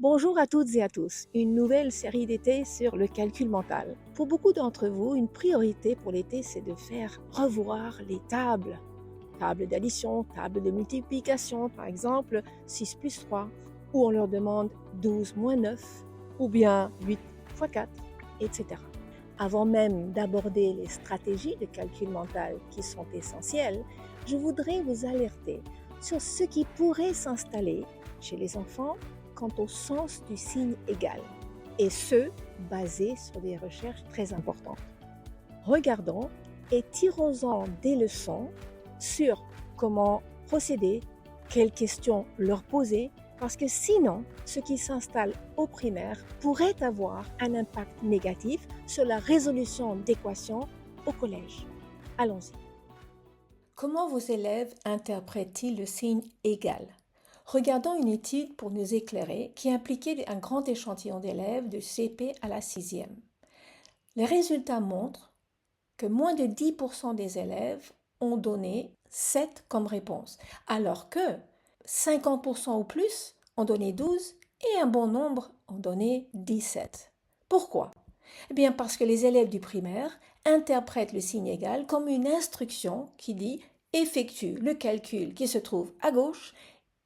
Bonjour à toutes et à tous, une nouvelle série d'été sur le calcul mental. Pour beaucoup d'entre vous, une priorité pour l'été, c'est de faire revoir les tables. Table d'addition, table de multiplication, par exemple 6 plus 3, où on leur demande 12 moins 9, ou bien 8 fois 4, etc. Avant même d'aborder les stratégies de calcul mental qui sont essentielles, je voudrais vous alerter sur ce qui pourrait s'installer chez les enfants quant au sens du signe égal, et ce, basé sur des recherches très importantes. Regardons et tirons-en des leçons sur comment procéder, quelles questions leur poser, parce que sinon, ce qui s'installe au primaire pourrait avoir un impact négatif sur la résolution d'équations au collège. Allons-y. Comment vos élèves interprètent-ils le signe égal? Regardons une étude pour nous éclairer qui impliquait un grand échantillon d'élèves de CP à la 6e. Les résultats montrent que moins de 10% des élèves ont donné 7 comme réponse, alors que 50% ou plus ont donné 12 et un bon nombre ont donné 17. Pourquoi? Eh bien parce que les élèves du primaire interprètent le signe égal comme une instruction qui dit effectue le calcul qui se trouve à gauche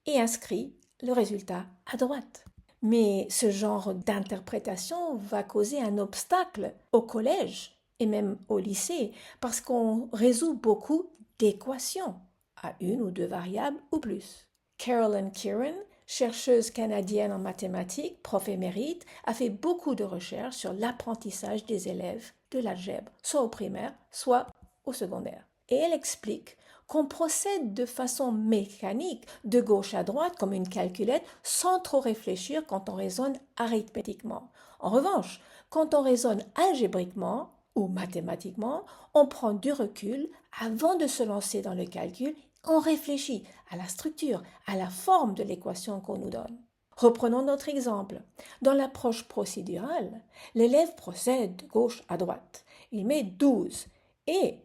et inscrit le résultat à droite. Mais ce genre d'interprétation va causer un obstacle au collège et même au lycée parce qu'on résout beaucoup d'équations à une ou deux variables ou plus. Carolyn Kieran, chercheuse canadienne en mathématiques, prof émérite, a fait beaucoup de recherches sur l'apprentissage des élèves de l'algèbre, soit au primaire, soit au secondaire. Et elle explique qu'on procède de façon mécanique, de gauche à droite, comme une calculette, sans trop réfléchir quand on raisonne arithmétiquement. En revanche, quand on raisonne algébriquement ou mathématiquement, on prend du recul avant de se lancer dans le calcul, on réfléchit à la structure, à la forme de l'équation qu'on nous donne. Reprenons notre exemple. Dans l'approche procédurale, l'élève procède de gauche à droite. Il met 12 et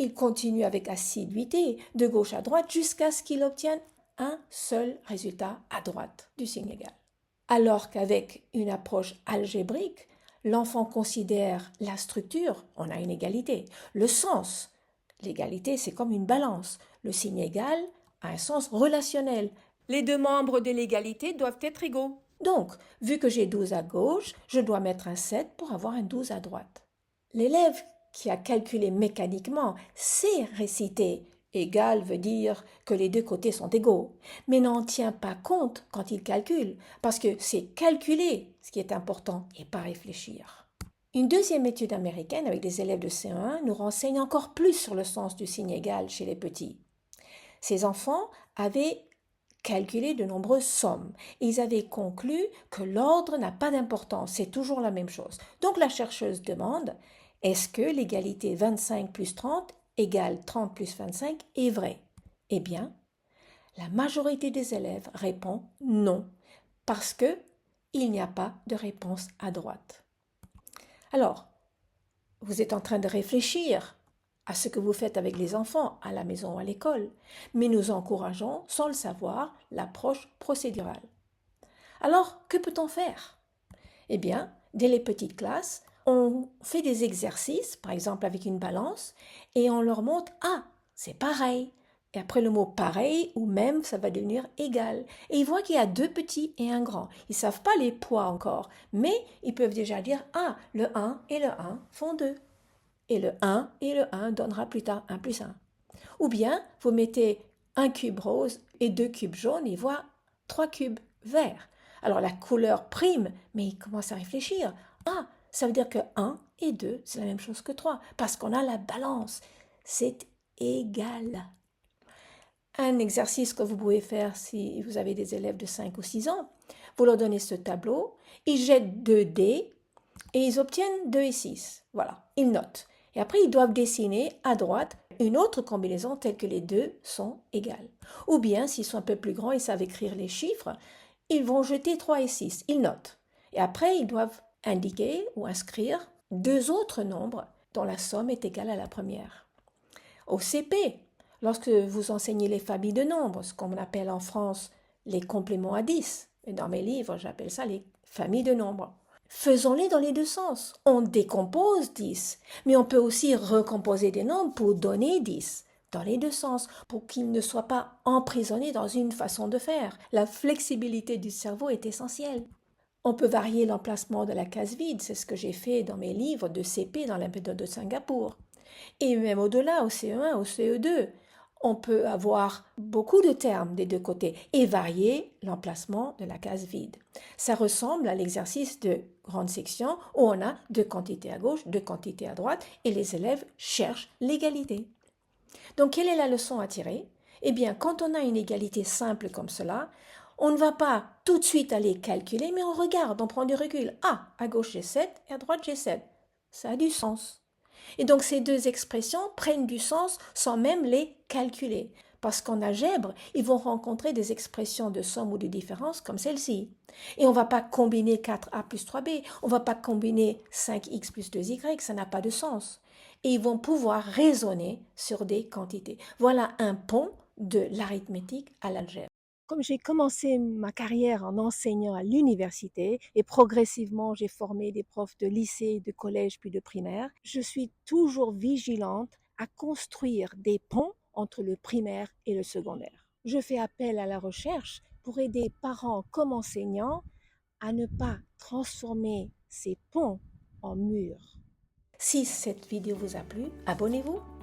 il continue avec assiduité de gauche à droite jusqu'à ce qu'il obtienne un seul résultat à droite du signe égal. Alors qu'avec une approche algébrique, l'enfant considère la structure, on a une égalité, le sens. L'égalité, c'est comme une balance. Le signe égal a un sens relationnel. Les deux membres de l'égalité doivent être égaux. Donc, vu que j'ai 12 à gauche, je dois mettre un 7 pour avoir un 12 à droite. L'élève qui a calculé mécaniquement sait réciter égal veut dire que les deux côtés sont égaux, mais n'en tient pas compte quand il calcule, parce que c'est calculer ce qui est important et pas réfléchir. Une deuxième étude américaine avec des élèves de CE1 nous renseigne encore plus sur le sens du signe égal chez les petits. Ces enfants avaient calculé de nombreuses sommes et ils avaient conclu que l'ordre n'a pas d'importance, c'est toujours la même chose. Donc la chercheuse demande, est-ce que l'égalité 25 plus 30 égale 30 plus 25 est vraie? Eh bien, la majorité des élèves répond non, parce que il n'y a pas de réponse à droite. Alors, vous êtes en train de réfléchir à ce que vous faites avec les enfants à la maison ou à l'école, mais nous encourageons, sans le savoir, l'approche procédurale. Alors, que peut-on faire? Eh bien, dès les petites classes, on fait des exercices, par exemple avec une balance, et on leur montre ah, c'est pareil. Et après le mot pareil ou même, ça va devenir égal. Et ils voient qu'il y a deux petits et un grand. Ils ne savent pas les poids encore, mais ils peuvent déjà dire ah, le 1 et le 1 font 2. Et le 1 et le 1 donnera plus tard 1 plus 1. Ou bien, vous mettez un cube rose et deux cubes jaunes et voient trois cubes verts. Alors la couleur prime, mais il commence à réfléchir. Ah, ça veut dire que 1 et 2, c'est la même chose que 3, parce qu'on a la balance. C'est égal. Un exercice que vous pouvez faire si vous avez des élèves de 5 ou 6 ans, vous leur donnez ce tableau, ils jettent 2 dés et ils obtiennent 2 et 6. Voilà, ils notent. Et après, ils doivent dessiner à droite une autre combinaison telle que les deux sont égales. Ou bien, s'ils sont un peu plus grands, ils savent écrire les chiffres, ils vont jeter 3 et 6, ils notent. Et après, ils doivent indiquer ou inscrire deux autres nombres dont la somme est égale à la première. Au CP, lorsque vous enseignez les familles de nombres, ce qu'on appelle en France les compléments à 10, Et dans mes livres, j'appelle ça les familles de nombres. Faisons-les dans les deux sens. On décompose 10, mais on peut aussi recomposer des nombres pour donner 10 dans les deux sens, pour qu'ils ne soient pas emprisonnés dans une façon de faire. La flexibilité du cerveau est essentielle. On peut varier l'emplacement de la case vide, c'est ce que j'ai fait dans mes livres de CP dans la méthode de Singapour. Et même au-delà, au CE1, au CE2, on peut avoir beaucoup de termes des deux côtés et varier l'emplacement de la case vide. Ça ressemble à l'exercice de grande section où on a deux quantités à gauche, deux quantités à droite et les élèves cherchent l'égalité. Donc quelle est la leçon à tirer? Eh bien, quand on a une égalité simple comme cela, on ne va pas tout de suite aller calculer, mais on regarde, on prend du recul. Ah, à gauche j'ai 7 et à droite j'ai 7. Ça a du sens. Et donc ces deux expressions prennent du sens sans même les calculer. Parce qu'en algèbre, ils vont rencontrer des expressions de somme ou de différence comme celle-ci. Et on ne va pas combiner 4a plus 3b, on ne va pas combiner 5x plus 2y, ça n'a pas de sens. Et ils vont pouvoir raisonner sur des quantités. Voilà un pont de l'arithmétique à l'algèbre. Comme j'ai commencé ma carrière en enseignant à l'université et progressivement j'ai formé des profs de lycée, de collège puis de primaire, je suis toujours vigilante à construire des ponts entre le primaire et le secondaire. Je fais appel à la recherche pour aider parents comme enseignants à ne pas transformer ces ponts en murs. Si cette vidéo vous a plu, abonnez-vous